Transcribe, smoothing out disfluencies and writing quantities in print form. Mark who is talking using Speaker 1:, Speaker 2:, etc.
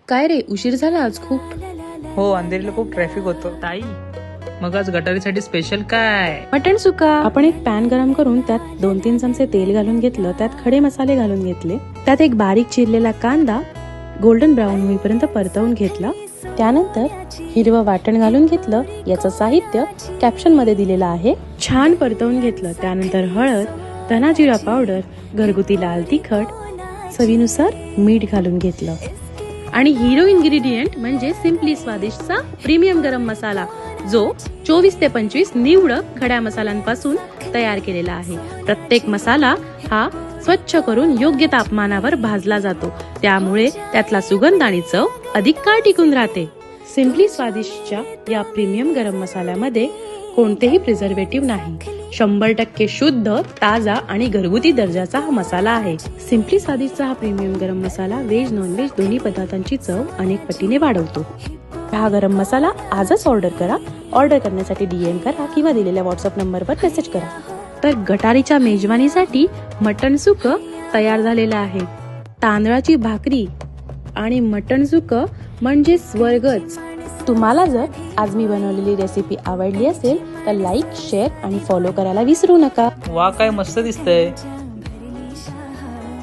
Speaker 1: काय रे, उशीर झाला आज खूप.
Speaker 2: हो, अंधेरीला खूप ट्रॅफिक होतं. ताई, मग आज गटारीसाठी स्पेशल काय?
Speaker 1: मटण सुका. आपण एक पॅन गरम करून त्यात 2-3 चमचे तेल घालून घेतलं, त्यात खडे मसाले घालून घेतले, त्यात एक बारीक चिरलेला कांदा गोल्डन ब्राऊन होईपर्यंत परतवून घेतला. त्यानंतर हिरवं वाटण घालून घेतलं. याचं साहित्य कॅप्शन मध्ये दिलेलं आहे. छान परतवून घेतलं. त्यानंतर हळद, धना जिरा पावडर, घरगुती लाल तिखट, चवीनुसार मीठ घालून घेतलं आणि हिरो इन्ग्रेडियंट म्हणजे सिम्पली स्वादिष्टचा प्रीमियम गरम मसाला, जो 24 ते 25 निवडक खड्या मसाल्यांपासून तयार केलेला आहे. प्रत्येक मसाला हा स्वच्छ करून योग्य तापमानावर भाजला जातो, त्यामुळे त्यातला सुगंध आणि चव अधिक काळ टिकून राहते. सिम्पली स्वादिष्टच्या या प्रीमियम गरम मसाल्यामध्ये कोणतेही प्रिझर्वेटिव्ह नाही. 100% शुद्ध, ताजा आणि घरगुती दर्जाचा हा मसाला आहे. सिम्पली स्वादिष्टचा हा प्रीमियम गरम मसाला व्हेज नॉनव्हेज दोन्ही पदार्थांची चव अनेक पटीने वाढवतो. हा गरम मसाला आजच ऑर्डर करा. ऑर्डर करण्यासाठी DM करा किंवा दिलेल्या व्हॉट्सअप नंबरवर मेसेज करा. तर गटारीच्या मेजवानीसाठी मटण सुकं तयार झालेलं आहे. तांदळाची भाकरी आणि मटण सुकं म्हणजे स्वर्गच. तुम्हाला जर आज मी बनवलेली रेसिपी आवडली असेल तर लाईक, शेअर आणि फॉलो करायला विसरू नका.
Speaker 2: वा, काय मस्त दिसतंय.